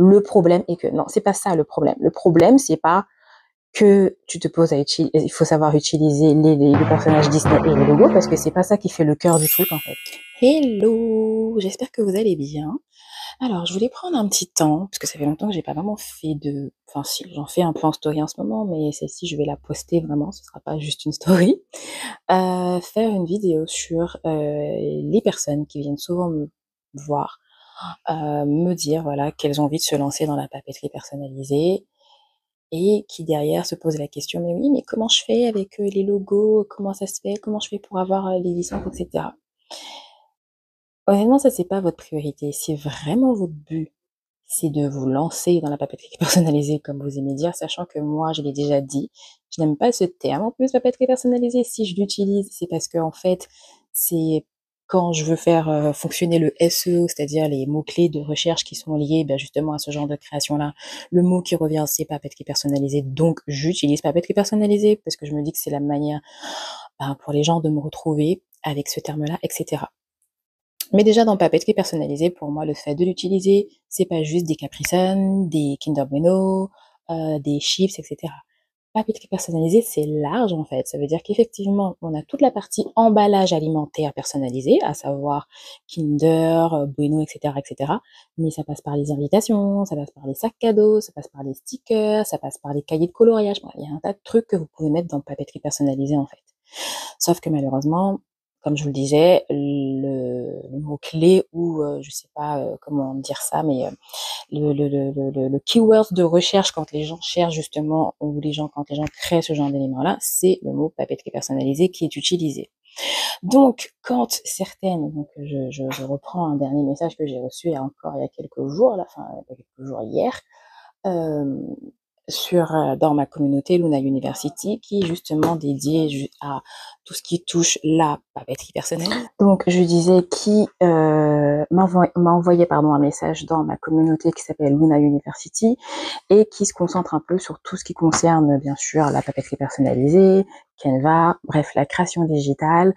Le problème est que non, c'est pas ça le problème. Le problème, c'est pas que tu te poses à utiliser, il faut savoir utiliser les personnages Disney et les logos parce que c'est pas ça qui fait le cœur du truc en fait. Hello, j'espère que vous allez bien. Alors, je voulais prendre un petit temps, parce que ça fait longtemps que j'ai pas vraiment fait de... Enfin, si, j'en fais un peu en story en ce moment, mais celle-ci, je vais la poster vraiment, ce sera pas juste une story. Faire une vidéo sur les personnes qui viennent souvent me voir, me dire, voilà, qu'elles ont envie de se lancer dans la papeterie personnalisée, et qui derrière se posent la question, mais oui, mais comment je fais avec les logos, comment ça se fait, comment je fais pour avoir les licences, etc. Honnêtement, ça, c'est pas votre priorité. Si vraiment votre but, c'est de vous lancer dans la papeterie personnalisée, comme vous aimez dire, sachant que moi, je l'ai déjà dit, je n'aime pas ce terme en plus, papeterie personnalisée. Si je l'utilise, c'est parce que, en fait, c'est quand je veux faire fonctionner le SEO, c'est-à-dire les mots-clés de recherche qui sont liés ben, justement à ce genre de création-là. Le mot qui revient, c'est papeterie personnalisée. Donc, j'utilise papeterie personnalisée parce que je me dis que c'est la manière ben, pour les gens de me retrouver avec ce terme-là, etc. Mais déjà dans papeterie personnalisée, pour moi, le fait de l'utiliser, c'est pas juste des Capri Sun, des Kinder Bueno, des chips, etc. Papeterie personnalisée, c'est large en fait. Ça veut dire qu'effectivement, on a toute la partie emballage alimentaire personnalisé, à savoir Kinder, Bueno, etc., etc. Mais ça passe par les invitations, ça passe par les sacs cadeaux, ça passe par les stickers, ça passe par les cahiers de coloriage. Bref, il y a un tas de trucs que vous pouvez mettre dans papeterie personnalisée en fait. Sauf que malheureusement, comme je vous le disais, le mot-clé ou je sais pas comment dire ça, mais le keyword de recherche quand les gens cherchent justement, ou quand les gens créent ce genre d'éléments-là, c'est le mot papeterie personnalisée qui est utilisé. Donc, quand certaines, donc je reprends un dernier message que j'ai reçu il y a quelques jours, hier, euh, dans ma communauté Luna University, qui est justement dédiée à tout ce qui touche la papeterie personnelle. Donc je disais qui m'a envoyé un message dans ma communauté qui s'appelle Luna University et qui se concentre un peu sur tout ce qui concerne bien sûr la papeterie personnalisée, Canva, bref la création digitale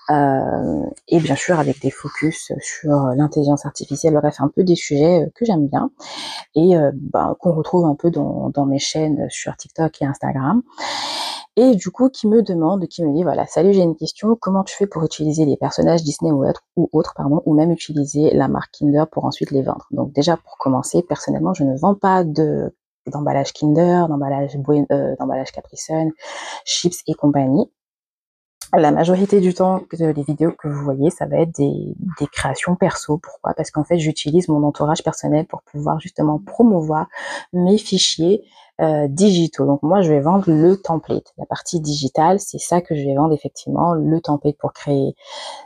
et bien sûr avec des focus sur l'intelligence artificielle, bref un peu des sujets que j'aime bien et qu'on retrouve un peu dans mes chaînes sur TikTok et Instagram. Et du coup, qui me dit, voilà, salut, j'ai une question, comment tu fais pour utiliser les personnages Disney ou autres, ou même utiliser la marque Kinder pour ensuite les vendre. Donc déjà, pour commencer, personnellement, je ne vends pas d'emballage Kinder, d'emballage Capri Sun, chips et compagnie. La majorité du temps, les vidéos que vous voyez, ça va être des créations perso. Pourquoi? Parce qu'en fait, j'utilise mon entourage personnel pour pouvoir justement promouvoir mes fichiers digitaux. Donc moi, je vais vendre le template. La partie digitale, c'est ça que je vais vendre effectivement, le template pour créer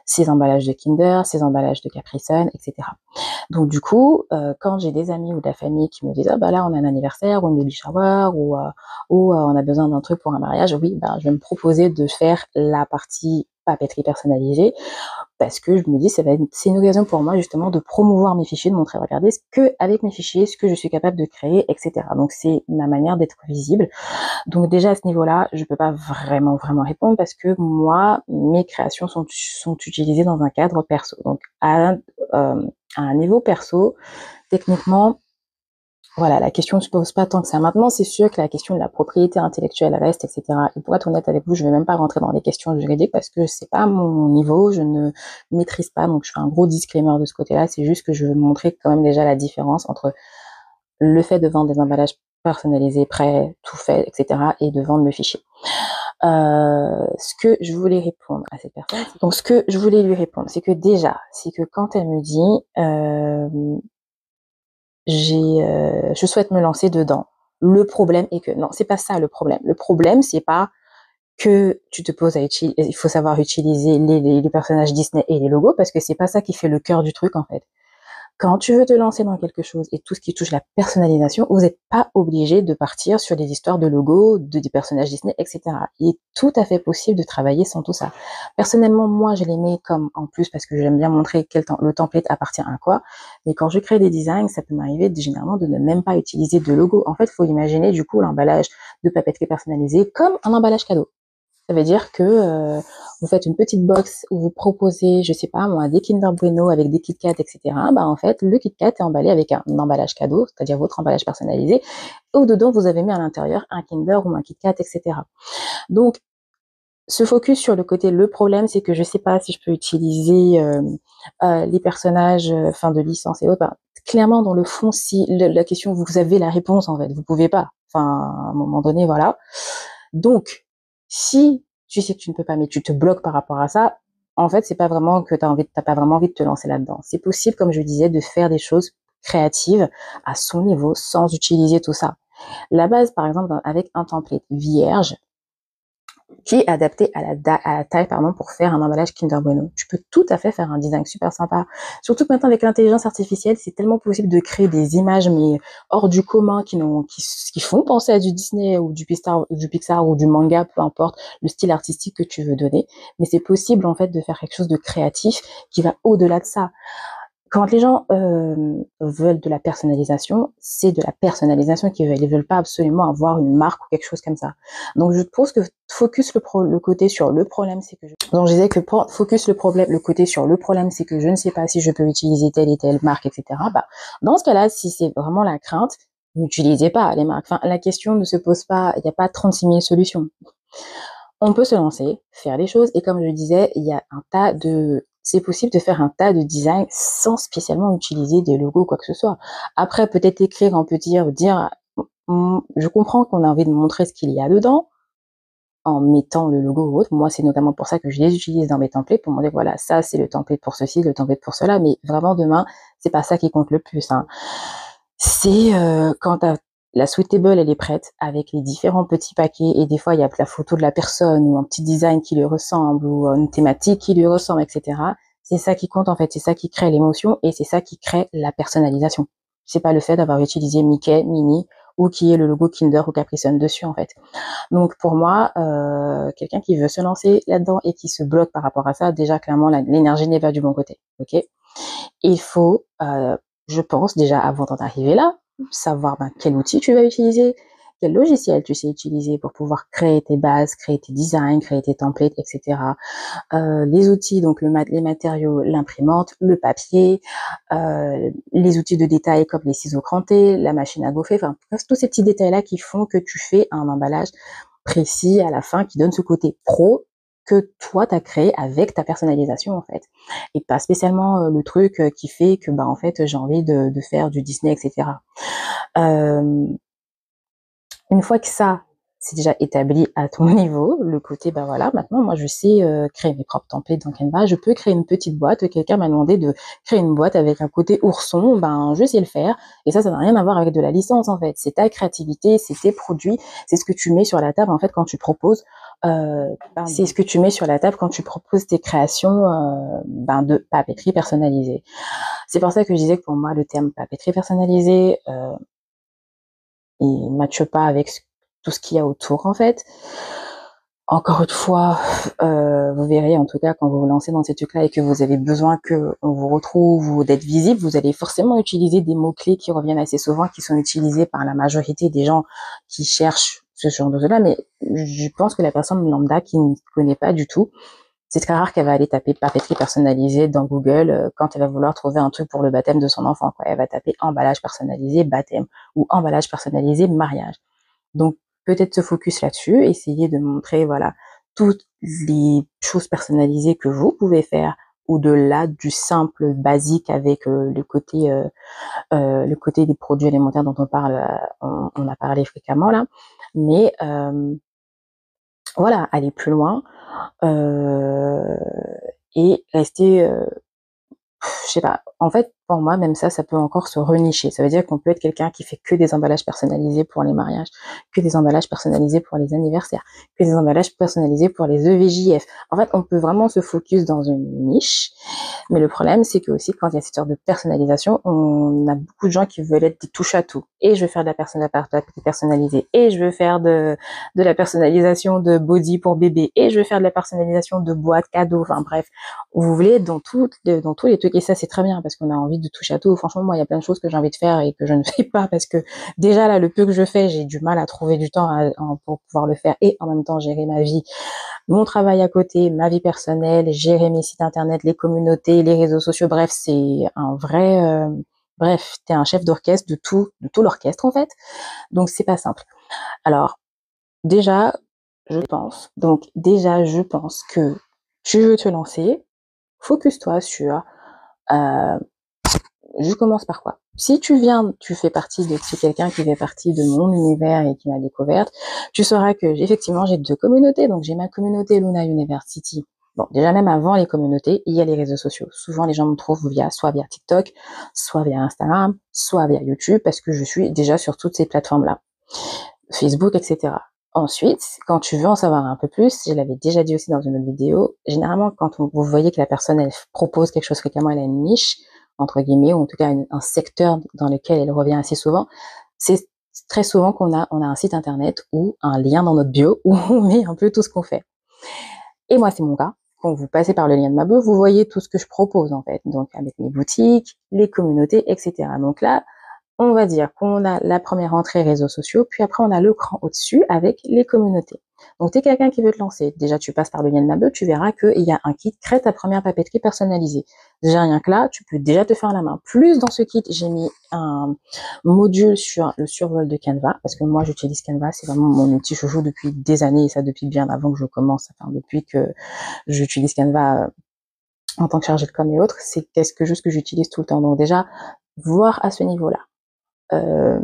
ces emballages de Kinder, ces emballages de Capri Sun, etc. Donc du coup, quand j'ai des amis ou de la famille qui me disent ah bah là on a un anniversaire ou une baby shower ou on a besoin d'un truc pour un mariage, oui, bah je vais me proposer de faire la partie papeterie personnalisée parce que je me dis c'est une occasion pour moi justement de promouvoir mes fichiers, de montrer regardez ce que avec mes fichiers, ce que je suis capable de créer, etc. Donc c'est ma manière d'être visible. Donc déjà à ce niveau-là, je peux pas vraiment répondre parce que moi mes créations sont utilisées dans un cadre perso. Donc à un niveau perso, techniquement, voilà, la question ne se pose pas tant que ça. Maintenant, c'est sûr que la question de la propriété intellectuelle reste, etc. Et pour être honnête avec vous, je vais même pas rentrer dans les questions juridiques parce que c'est pas mon niveau, je ne maîtrise pas, donc je fais un gros disclaimer de ce côté-là. C'est juste que je veux montrer quand même déjà la différence entre le fait de vendre des emballages personnalisés, prêts, tout fait, etc. et de vendre le fichier. Ce que je voulais répondre à cette personne, donc ce que je voulais lui répondre, c'est que déjà, c'est que quand elle me dit je souhaite me lancer dedans. Le problème est que non, c'est pas ça le problème. Le problème, c'est pas que tu te poses à utiliser, il faut savoir utiliser les personnages Disney et les logos parce que c'est pas ça qui fait le cœur du truc en fait. Quand tu veux te lancer dans quelque chose et tout ce qui touche la personnalisation, vous n'êtes pas obligé de partir sur des histoires de logos, des personnages Disney, etc. Il est tout à fait possible de travailler sans tout ça. Personnellement, moi, je les mets comme en plus parce que j'aime bien montrer le template appartient à quoi. Mais quand je crée des designs, ça peut m'arriver généralement de ne même pas utiliser de logo. En fait, il faut imaginer du coup l'emballage de papeterie personnalisée comme un emballage cadeau. Ça veut dire que vous faites une petite box où vous proposez, je sais pas moi, des Kinder Bueno avec des Kit Kat, etc. Bah en fait, le Kit Kat est emballé avec un emballage cadeau, c'est-à-dire votre emballage personnalisé. Et au-dedans, vous avez mis à l'intérieur un Kinder ou un Kit Kat, etc. Donc, se focus sur le côté, le problème, c'est que je sais pas si je peux utiliser les personnages fin de licence et autres. Bah, clairement, dans le fond, si la question, vous avez la réponse en fait, vous pouvez pas. Enfin, à un moment donné, voilà. Donc, si tu sais que tu ne peux pas, mais tu te bloques par rapport à ça, en fait, c'est pas vraiment que t'as pas vraiment envie de te lancer là-dedans. C'est possible, comme je disais, de faire des choses créatives à son niveau sans utiliser tout ça. La base, par exemple, avec un template vierge, qui est adapté à la taille pour faire un emballage Kinder Bueno. Tu peux tout à fait faire un design super sympa. Surtout que maintenant avec l'intelligence artificielle, c'est tellement possible de créer des images mais hors du commun qui font penser à du Disney ou du Pixar ou du manga, peu importe le style artistique que tu veux donner. Mais c'est possible en fait de faire quelque chose de créatif qui va au-delà de ça. Quand les gens veulent de la personnalisation, c'est de la personnalisation qu'ils veulent. Ils veulent pas absolument avoir une marque ou quelque chose comme ça. Donc je pense que focus le côté sur le problème, c'est que donc je disais que focus le côté sur le problème, c'est que je ne sais pas si je peux utiliser telle et telle marque, etc. Bah dans ce cas-là, si c'est vraiment la crainte, n'utilisez pas les marques. Enfin, la question ne se pose pas. Il n'y a pas 36 000 solutions. On peut se lancer, faire des choses, et comme je disais, il y a c'est possible de faire un tas de designs sans spécialement utiliser des logos ou quoi que ce soit. Après, peut-être écrire en petit, dire, je comprends qu'on a envie de montrer ce qu'il y a dedans, en mettant le logo ou autre. Moi, c'est notamment pour ça que je les utilise dans mes templates, pour me dire, voilà, ça, c'est le template pour ceci, le template pour cela, mais vraiment, demain, c'est pas ça qui compte le plus, hein. C'est quand la sweet table elle est prête avec les différents petits paquets et des fois il y a la photo de la personne ou un petit design qui lui ressemble ou une thématique qui lui ressemble, etc. C'est ça qui compte en fait, c'est ça qui crée l'émotion et c'est ça qui crée la personnalisation. C'est pas le fait d'avoir utilisé Mickey, Minnie ou qui est le logo Kinder ou Capri Sun dessus en fait. Donc pour moi, quelqu'un qui veut se lancer là-dedans et qui se bloque par rapport à ça, déjà clairement l'énergie n'est pas du bon côté. Ok, il faut, je pense déjà avant d'en arriver là, savoir quel outil tu vas utiliser, quel logiciel tu sais utiliser pour pouvoir créer tes bases, créer tes designs, créer tes templates, etc. Les outils, donc les matériaux, l'imprimante, le papier, les outils de détail comme les ciseaux crantés, la machine à gaufrer, enfin tous ces petits détails-là qui font que tu fais un emballage précis à la fin qui donne ce côté pro que toi t'as créé avec ta personnalisation en fait, et pas spécialement le truc qui fait que en fait j'ai envie de faire du Disney, etc. Euh, une fois que ça c'est déjà établi à ton niveau, le côté voilà, maintenant moi je sais créer mes propres templates dans Canva, je peux créer une petite boîte, quelqu'un m'a demandé de créer une boîte avec un côté ourson, je sais le faire, et ça n'a rien à voir avec de la licence en fait, c'est ta créativité, c'est tes produits, c'est ce que tu mets sur la table en fait quand tu proposes c'est ce que tu mets sur la table quand tu proposes tes créations de papeterie personnalisée. C'est pour ça que je disais que pour moi le terme papeterie personnalisée il matche pas avec tout ce qu'il y a autour en fait. Encore une fois, vous verrez en tout cas quand vous vous lancez dans ces trucs-là et que vous avez besoin que on vous retrouve ou d'être visible, vous allez forcément utiliser des mots-clés qui reviennent assez souvent, qui sont utilisés par la majorité des gens qui cherchent ce genre de choses-là, mais je pense que la personne lambda qui ne connaît pas du tout, c'est très rare qu'elle va aller taper papeterie personnalisée dans Google quand elle va vouloir trouver un truc pour le baptême de son enfant, quoi. Elle va taper emballage personnalisé baptême ou emballage personnalisé mariage. Donc peut-être se focus là-dessus, essayer de montrer toutes les choses personnalisées que vous pouvez faire au-delà du simple basique avec le côté des produits alimentaires dont on a parlé fréquemment là, mais voilà, aller plus loin et rester je sais pas. En fait, pour moi, même ça peut encore se renicher. Ça veut dire qu'on peut être quelqu'un qui fait que des emballages personnalisés pour les mariages, que des emballages personnalisés pour les anniversaires, que des emballages personnalisés pour les EVJF. En fait, on peut vraiment se focus dans une niche. Mais le problème, c'est que aussi, quand il y a cette sorte de personnalisation, on a beaucoup de gens qui veulent être des touche à tout. Et je veux faire de la personnalisée. Et je veux faire de la personnalisation de body pour bébé. Et je veux faire de la personnalisation de boîte cadeau. Enfin bref, vous voulez dans tous les trucs. Et ça, c'est très bien parce qu'on a envie envie de toucher à tout. Franchement, moi, il y a plein de choses que j'ai envie de faire et que je ne fais pas parce que déjà là, le peu que je fais, j'ai du mal à trouver du temps pour pouvoir le faire et en même temps gérer ma vie, mon travail à côté, ma vie personnelle, gérer mes sites internet, les communautés, les réseaux sociaux. Bref, c'est un vrai, bref, t'es un chef d'orchestre de tout l'orchestre en fait. Donc c'est pas simple. Alors déjà, je pense que tu veux te lancer, focus-toi sur euh, je commence par quoi? Si tu fais partie de, si quelqu'un qui fait partie de mon univers et qui m'a découverte, tu sauras que effectivement j'ai deux communautés. Donc j'ai ma communauté Luna University. Bon, déjà même avant les communautés, il y a les réseaux sociaux. Souvent les gens me trouvent soit via TikTok, soit via Instagram, soit via YouTube, parce que je suis déjà sur toutes ces plateformes-là. Facebook, etc. Ensuite, quand tu veux en savoir un peu plus, je l'avais déjà dit aussi dans une autre vidéo, généralement quand vous voyez que la personne elle propose quelque chose fréquemment, elle a une niche, entre guillemets, ou en tout cas un secteur dans lequel elle revient assez souvent, c'est très souvent on a un site internet ou un lien dans notre bio où on met un peu tout ce qu'on fait. Et moi, c'est mon cas. Quand vous passez par le lien de ma bio, vous voyez tout ce que je propose en fait, donc avec mes boutiques, les communautés, etc. Donc là, on va dire qu'on a la première entrée réseaux sociaux, puis après on a le cran au-dessus avec les communautés. Donc tu es quelqu'un qui veut te lancer, déjà tu passes par le lien de Mabeu, tu verras qu'il y a un kit crée ta première papeterie personnalisée. Déjà rien que là, tu peux déjà te faire la main. Plus dans ce kit, j'ai mis un module sur le survol de Canva, parce que moi j'utilise Canva, c'est vraiment mon outil chouchou depuis des années, et ça depuis bien avant que je commence, enfin depuis que j'utilise Canva en tant que chargée de com et autres, c'est quelque chose que j'utilise tout le temps. Donc déjà, voir à ce niveau-là. Euh,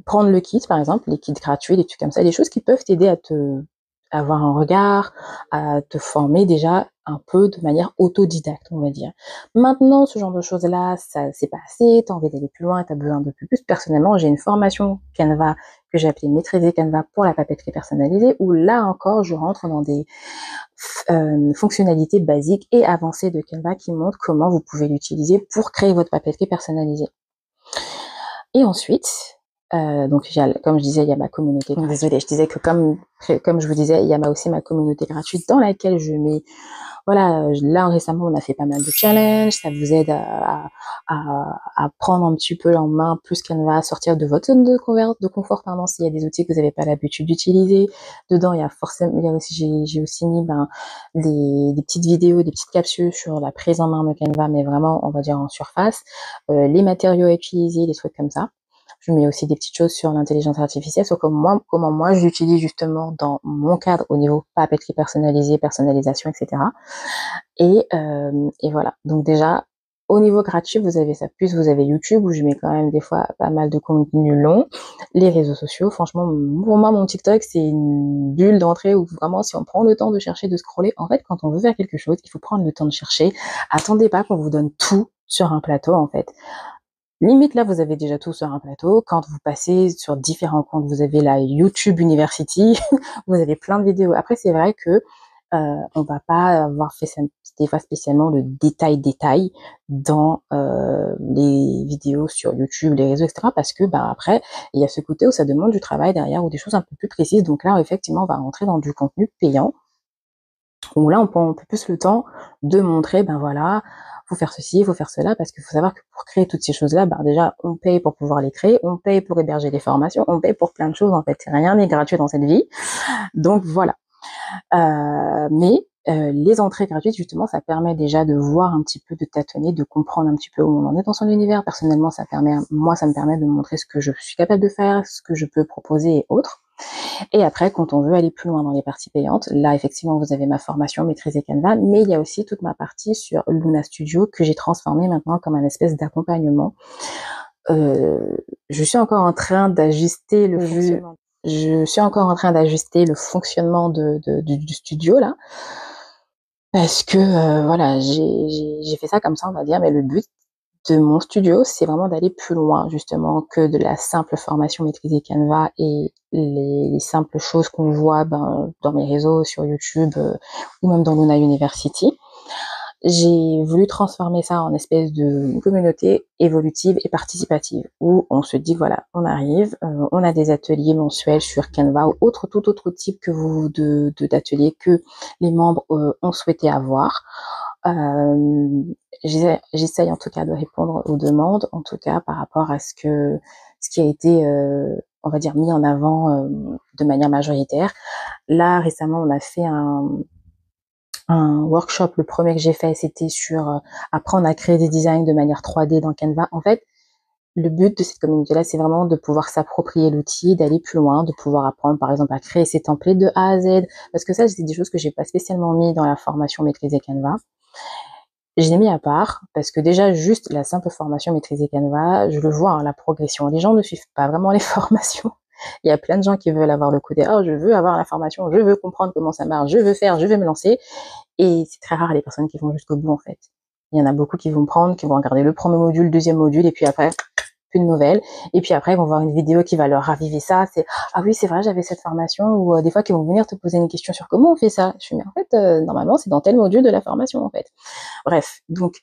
prendre le kit, par exemple, les kits gratuits, des trucs comme ça, des choses qui peuvent t'aider à te avoir un regard, à te former déjà un peu de manière autodidacte, on va dire. Maintenant, ce genre de choses-là, ça c'est pas assez, t'as envie d'aller plus loin, t'as besoin de plus. Personnellement, j'ai une formation Canva que j'ai appelée Maîtriser Canva pour la papeterie personnalisée, où là encore, je rentre dans des fonctionnalités basiques et avancées de Canva qui montrent comment vous pouvez l'utiliser pour créer votre papeterie personnalisée. Et ensuite, donc comme je disais, il y a ma communauté. Désolée, je disais que comme je vous disais, il y a aussi ma communauté gratuite dans laquelle je mets, voilà, là récemment on a fait pas mal de challenges, ça vous aide à prendre un petit peu en main plus Canva, sortir de votre zone de confort, pardon, s'il y a des outils que vous n'avez pas l'habitude d'utiliser. Dedans, il y a aussi, j'ai aussi mis des petites vidéos, des petites capsules sur la prise en main de Canva, mais vraiment, on va dire en surface, les matériaux à utiliser, des trucs comme ça. Je mets aussi des petites choses sur l'intelligence artificielle, sur comment moi j'utilise justement dans mon cadre au niveau papeterie personnalisée, personnalisation, etc. Et voilà. Donc déjà, au niveau gratuit, vous avez ça. Plus vous avez YouTube où je mets quand même des fois pas mal de contenu long. Les réseaux sociaux, franchement, pour moi, mon TikTok, c'est une bulle d'entrée où vraiment, si on prend le temps de chercher, de scroller, en fait, quand on veut faire quelque chose, il faut prendre le temps de chercher. Attendez pas qu'on vous donne tout sur un plateau, en fait. Limite, là, vous avez déjà tout sur un plateau. Quand vous passez sur différents comptes, vous avez la YouTube University, vous avez plein de vidéos. Après, c'est vrai que on va pas avoir fait ça, des fois spécialement le détail dans les vidéos sur YouTube, les réseaux, etc. Parce que après, il y a ce côté où ça demande du travail derrière ou des choses un peu plus précises. Donc là, effectivement, on va rentrer dans du contenu payant. Où là, on prend un peu plus le temps de montrer, voilà, faut faire ceci, faut faire cela, parce qu'il faut savoir que pour créer toutes ces choses-là, déjà, on paye pour pouvoir les créer, on paye pour héberger les formations, on paye pour plein de choses, en fait. Rien n'est gratuit dans cette vie. Donc, voilà. Mais les entrées gratuites, justement, ça permet déjà de voir un petit peu, de tâtonner, de comprendre un petit peu où on en est dans son univers. Personnellement, ça me permet de montrer ce que je suis capable de faire, ce que je peux proposer et autres. Et après, quand on veut aller plus loin dans les parties payantes, là, effectivement, vous avez ma formation Maîtriser Canva, mais il y a aussi toute ma partie sur Luna Studio que j'ai transformée maintenant comme un espèce d'accompagnement. Je suis encore en train d'ajuster le fonctionnement. Je suis encore en train d'ajuster le fonctionnement du studio, là. Parce que, voilà, j'ai fait ça comme ça, on va dire, mais le but de mon studio, c'est vraiment d'aller plus loin, justement, que de la simple formation Maîtriser Canva et les simples choses qu'on voit dans mes réseaux, sur YouTube, ou même dans Luna University. J'ai voulu transformer ça en espèce de communauté évolutive et participative, où on se dit, voilà, on arrive, on a des ateliers mensuels sur Canva ou tout autre type d'ateliers que les membres ont souhaité avoir. J'essaye en tout cas de répondre aux demandes, en tout cas par rapport à ce qui a été, on va dire, mis en avant de manière majoritaire. Là, récemment, on a fait un workshop. Le premier que j'ai fait, c'était sur apprendre à créer des designs de manière 3D dans Canva. En fait, le but de cette communauté-là, c'est vraiment de pouvoir s'approprier l'outil, d'aller plus loin, de pouvoir apprendre, par exemple, à créer ses templates de A à Z. Parce que ça, c'est des choses que j'ai pas spécialement mis dans la formation Maîtriser Canva. Je l'ai mis à part parce que déjà, juste la simple formation Maîtriser Canva, je le vois, hein, la progression. Les gens ne suivent pas vraiment les formations. Il y a plein de gens qui veulent avoir le côté, oh, je veux avoir la formation, je veux comprendre comment ça marche, je veux faire, je veux me lancer. Et c'est très rare les personnes qui vont jusqu'au bout, en fait. Il y en a beaucoup qui vont prendre, qui vont regarder le premier module, le deuxième module, et puis après, plus de nouvelles. Et puis après, ils vont voir une vidéo qui va leur raviver ça. C'est, ah oui, c'est vrai, j'avais cette formation. Ou des fois, qu'ils vont venir te poser une question sur comment on fait ça. Je suis, mais en fait, normalement, c'est dans tel module de la formation, en fait. Bref, donc,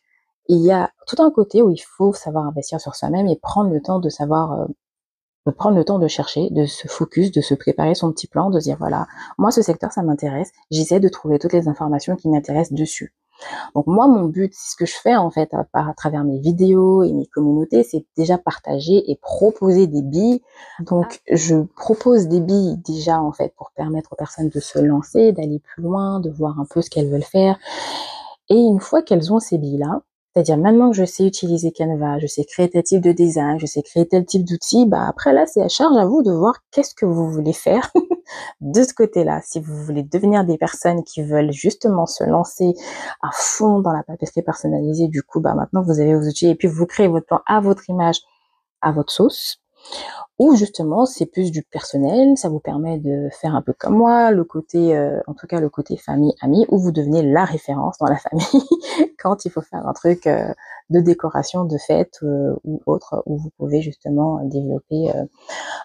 il y a tout un côté où il faut savoir investir sur soi-même et prendre le temps de savoir, de prendre le temps de chercher, de se focus, de se préparer son petit plan, de dire, voilà, moi, ce secteur, ça m'intéresse. J'essaie de trouver toutes les informations qui m'intéressent dessus. Donc moi, mon but, c'est ce que je fais en fait à travers mes vidéos et mes communautés, c'est déjà partager et proposer des billes. Donc je propose des billes déjà en fait pour permettre aux personnes de se lancer, d'aller plus loin, de voir un peu ce qu'elles veulent faire. Et une fois qu'elles ont ces billes-là, c'est-à-dire maintenant que je sais utiliser Canva, je sais créer tel type de design, je sais créer tel type d'outil, bah après là, c'est à charge à vous de voir qu'est-ce que vous voulez faire de ce côté-là. Si vous voulez devenir des personnes qui veulent justement se lancer à fond dans la papeterie personnalisée, du coup, bah maintenant vous avez vos outils et puis vous créez votre plan à votre image, à votre sauce. Ou justement, c'est plus du personnel, ça vous permet de faire un peu comme moi, le côté, en tout cas le côté famille-amis, où vous devenez la référence dans la famille quand il faut faire un truc de décoration, de fête ou autre, où vous pouvez justement développer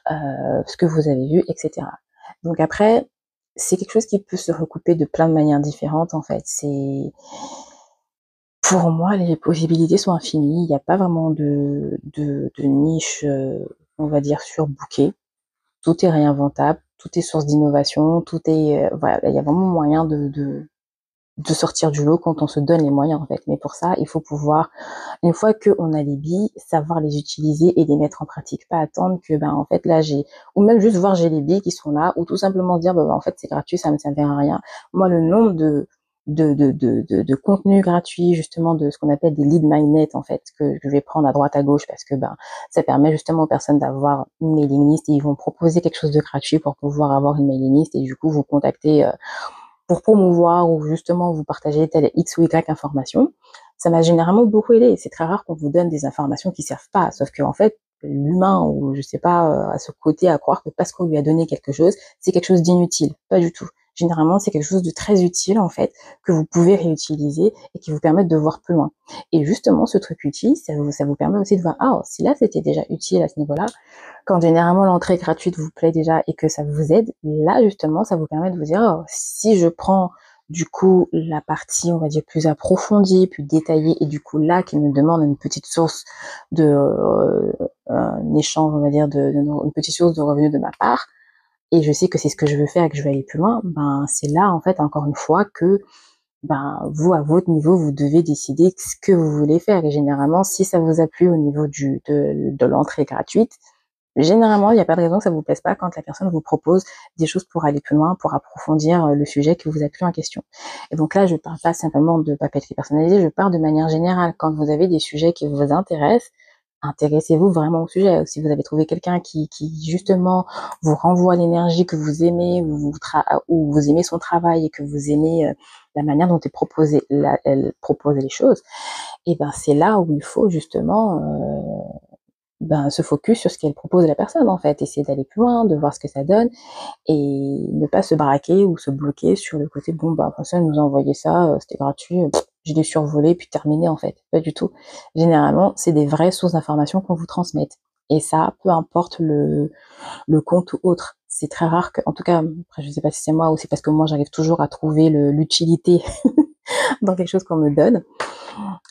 ce que vous avez vu, etc. Donc après, c'est quelque chose qui peut se recouper de plein de manières différentes en fait. C'est pour moi les possibilités sont infinies. Il n'y a pas vraiment de niche, on va dire surbookée. Tout est réinventable, tout est source d'innovation, tout est voilà, il y a vraiment moyen de sortir du lot quand on se donne les moyens en fait. Mais pour ça, il faut pouvoir, une fois qu'on a les billes, savoir les utiliser et les mettre en pratique. Pas attendre que ben en fait là j'ai, ou même juste voir j'ai les billes qui sont là, ou tout simplement dire ben en fait c'est gratuit, ça me servira à rien. Moi le nombre de contenus gratuits, justement de ce qu'on appelle des lead magnets en fait, que je vais prendre à droite à gauche parce que ben ça permet justement aux personnes d'avoir une mailing list et ils vont proposer quelque chose de gratuit pour pouvoir avoir une mailing list et du coup vous contacter pour promouvoir ou justement vous partager telle X ou Y information. Ça m'a généralement beaucoup aidé. C'est très rare qu'on vous donne des informations qui servent pas, sauf que en fait, l'humain ou je sais pas a ce côté à croire que parce qu'on lui a donné quelque chose, c'est quelque chose d'inutile. Pas du tout. Généralement, c'est quelque chose de très utile en fait que vous pouvez réutiliser et qui vous permet de voir plus loin. Et justement, ce truc utile, ça vous permet aussi de voir ah si là c'était déjà utile à ce niveau-là, quand généralement l'entrée gratuite vous plaît déjà et que ça vous aide, là justement, ça vous permet de vous dire, oh, si je prends du coup la partie, on va dire, plus approfondie, plus détaillée, et du coup là, qui me demande une petite source de, un échange, on va dire, une petite source de revenus de ma part, et je sais que c'est ce que je veux faire et que je vais aller plus loin, ben c'est là, en fait, encore une fois, que ben vous, à votre niveau, vous devez décider ce que vous voulez faire. Et généralement, si ça vous a plu au niveau de l'entrée gratuite, généralement, il n'y a pas de raison que ça vous plaise pas quand la personne vous propose des choses pour aller plus loin, pour approfondir le sujet qui vous a plu en question. Et donc là, je parle pas simplement de papeterie personnalisée, je parle de manière générale. Quand vous avez des sujets qui vous intéressent, intéressez-vous vraiment au sujet. Si vous avez trouvé quelqu'un qui justement vous renvoie l'énergie que vous aimez, ou vous aimez son travail et que vous aimez la manière dont elle propose les choses, et ben c'est là où il faut justement ben, se focus sur ce qu'elle propose à la personne en fait, essayer d'aller plus loin, de voir ce que ça donne et ne pas se braquer ou se bloquer sur le côté bon bah la personne nous a envoyé ça, c'était gratuit, je l'ai survolé puis terminé en fait. Pas du tout. Généralement, c'est des vraies sources d'informations qu'on vous transmette. Et ça, peu importe le compte ou autre. C'est très rare que, en tout cas, après je sais pas si c'est moi ou c'est parce que moi j'arrive toujours à trouver l'utilité dans quelque chose qu'on me donne.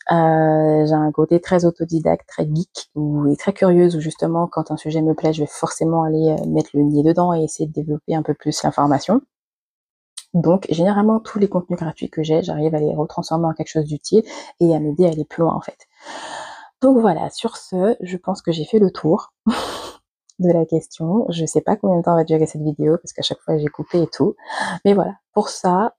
J'ai un côté très autodidacte, très geek et très curieuse où justement quand un sujet me plaît, je vais forcément aller mettre le nez dedans et essayer de développer un peu plus l'information. Donc, généralement, tous les contenus gratuits que j'ai, j'arrive à les retransformer en quelque chose d'utile et à m'aider à aller plus loin, en fait. Donc voilà, sur ce, je pense que j'ai fait le tour de la question. Je sais pas combien de temps va durer cette vidéo parce qu'à chaque fois j'ai coupé et tout. Mais voilà, pour ça,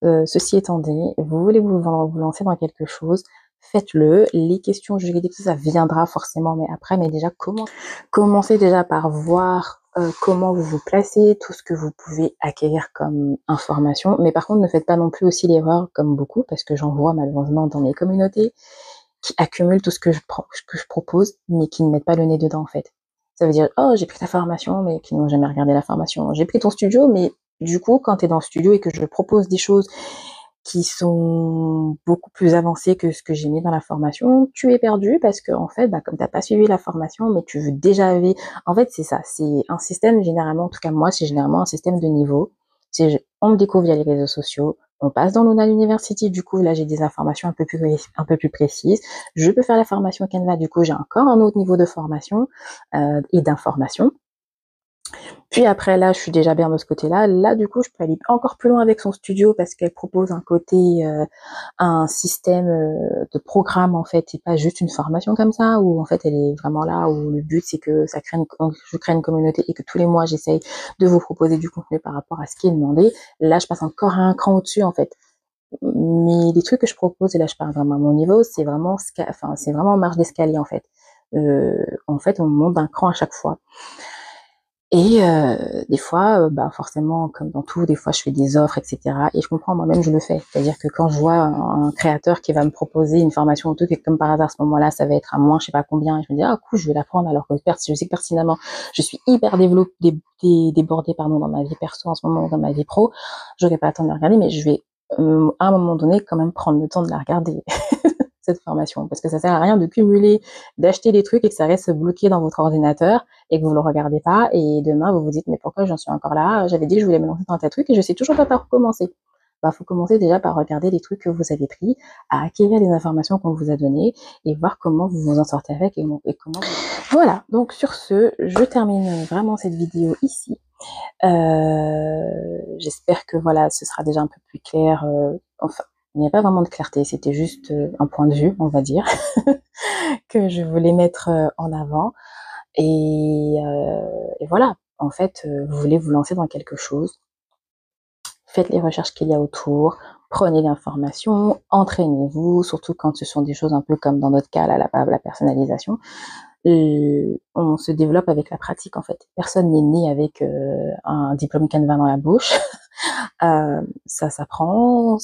ceci étant dit, vous voulez vous lancer dans quelque chose, faites-le. Les questions juridiques, ça viendra forcément, mais après, mais déjà, commencez déjà par voir comment vous vous placez, tout ce que vous pouvez acquérir comme information. Mais par contre, ne faites pas non plus aussi l'erreur, comme beaucoup, parce que j'en vois malheureusement dans mes communautés, qui accumulent tout ce que je propose, mais qui ne mettent pas le nez dedans, en fait. Ça veut dire, oh, j'ai pris ta formation, mais qui n'ont jamais regardé la formation. J'ai pris ton studio, mais du coup, quand tu es dans le studio et que je propose des choses qui sont beaucoup plus avancées que ce que j'ai mis dans la formation, tu es perdu parce que, en fait, bah, comme t'as pas suivi la formation, mais tu veux déjà aller, en fait, c'est ça, c'est un système, généralement, en tout cas, moi, c'est généralement un système de niveau. On me découvre via les réseaux sociaux, on passe dans l'Ona University, du coup, là, j'ai des informations un peu plus précises. Je peux faire la formation Canva, du coup, j'ai encore un autre niveau de formation et d'information. Puis après, là, je suis déjà bien de ce côté-là. Là, du coup, je peux aller encore plus loin avec son studio parce qu'elle propose un côté, un système de programme, en fait, et pas juste une formation comme ça, où en fait, elle est vraiment là, où le but, c'est que je crée une communauté et que tous les mois, j'essaye de vous proposer du contenu par rapport à ce qui est demandé. Là, je passe encore un cran au-dessus, en fait. Mais les trucs que je propose, et là, je parle vraiment à mon niveau, c'est vraiment, c'est vraiment marche d'escalier, en fait. En fait, on monte d'un cran à chaque fois. Et des fois, bah, forcément, comme dans tout, des fois je fais des offres, et cetera. Et je comprends, moi-même, je le fais. C'est-à-dire que quand je vois un créateur qui va me proposer une formation ou tout, et comme par hasard, à ce moment-là, ça va être à moins, je sais pas combien, et je me dis, ah, cool, je vais la prendre, alors que je sais que pertinemment, je suis hyper débordée, pardon, dans ma vie perso en ce moment, dans ma vie pro, j'aurais pas le temps de la regarder, mais je vais, à un moment donné, quand même prendre le temps de la regarder. Cette formation, parce que ça sert à rien de cumuler, d'acheter des trucs et que ça reste bloqué dans votre ordinateur et que vous le regardez pas et demain vous vous dites mais pourquoi j'en suis encore là, j'avais dit que je voulais me lancer dans un tel truc et je sais toujours pas par où commencer. Bah, faut commencer déjà par regarder les trucs que vous avez pris, à acquérir les informations qu'on vous a données et voir comment vous vous en sortez avec et comment voilà, donc sur ce, je termine vraiment cette vidéo ici. J'espère que voilà, ce sera déjà un peu plus clair, enfin, il n'y a pas vraiment de clarté, c'était juste un point de vue, on va dire, que je voulais mettre en avant. Et voilà, en fait, vous voulez vous lancer dans quelque chose, faites les recherches qu'il y a autour, prenez l'information, entraînez-vous, surtout quand ce sont des choses un peu comme dans notre cas, là, la personnalisation. On se développe avec la pratique, en fait. Personne n'est né avec un diplôme Canva dans la bouche. Ça s'apprend,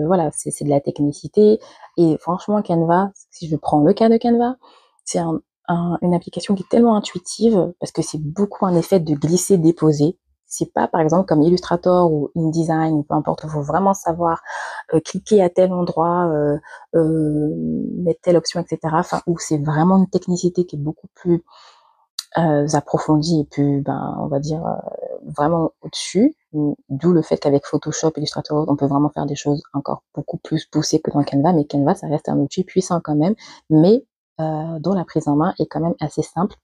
voilà, c'est de la technicité. Et franchement, Canva, si je prends le cas de Canva, c'est une application qui est tellement intuitive parce que c'est beaucoup un effet de glisser-déposer. C'est pas, par exemple, comme Illustrator ou InDesign ou peu importe, il faut vraiment savoir cliquer à tel endroit, mettre telle option, etc. Enfin, où c'est vraiment une technicité qui est beaucoup plus approfondie et plus, ben, on va dire, vraiment au-dessus. D'où le fait qu'avec Photoshop, Illustrator, on peut vraiment faire des choses encore beaucoup plus poussées que dans Canva. Mais Canva, ça reste un outil puissant quand même, mais dont la prise en main est quand même assez simple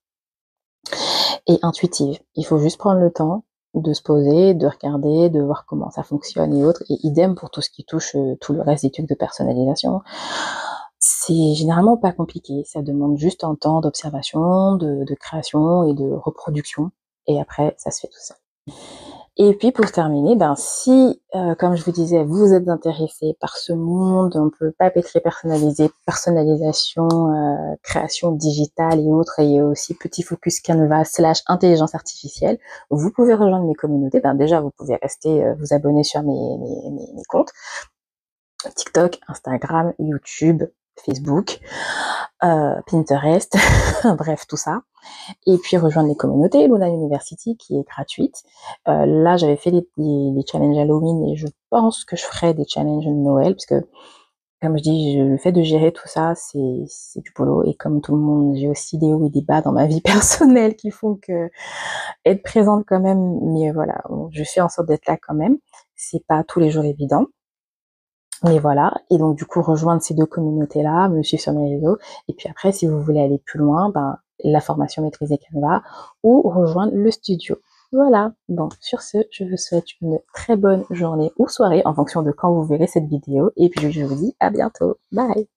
et intuitive. Il faut juste prendre le temps de se poser, de regarder, de voir comment ça fonctionne et autres. Et idem pour tout ce qui touche tout le reste des trucs de personnalisation. C'est généralement pas compliqué. Ça demande juste un temps d'observation, de création et de reproduction. Et après, ça se fait tout seul. Et puis pour terminer, ben si, comme je vous disais, vous êtes intéressé par ce monde un peu papeterie personnalisée, personnalisation, création digitale et autres, et aussi petit focus Canva / intelligence artificielle, vous pouvez rejoindre mes communautés. Ben déjà, vous pouvez rester, vous abonner sur mes comptes TikTok, Instagram, YouTube, Facebook, Pinterest, bref, tout ça. Et puis rejoindre les communautés, Luna University qui est gratuite. Là, j'avais fait les challenges Halloween et je pense que je ferai des challenges de Noël parce que, comme je dis, le fait de gérer tout ça, c'est du boulot. Et comme tout le monde, j'ai aussi des hauts et des bas dans ma vie personnelle qui font que être présente quand même, mais voilà, je fais en sorte d'être là quand même. C'est pas tous les jours évident. Mais voilà, et donc du coup rejoindre ces deux communautés-là, me suivre sur mes réseaux, et puis après si vous voulez aller plus loin, ben la formation maîtriser Canva ou rejoindre le studio. Voilà, bon, sur ce, je vous souhaite une très bonne journée ou soirée en fonction de quand vous verrez cette vidéo et puis je vous dis à bientôt. Bye!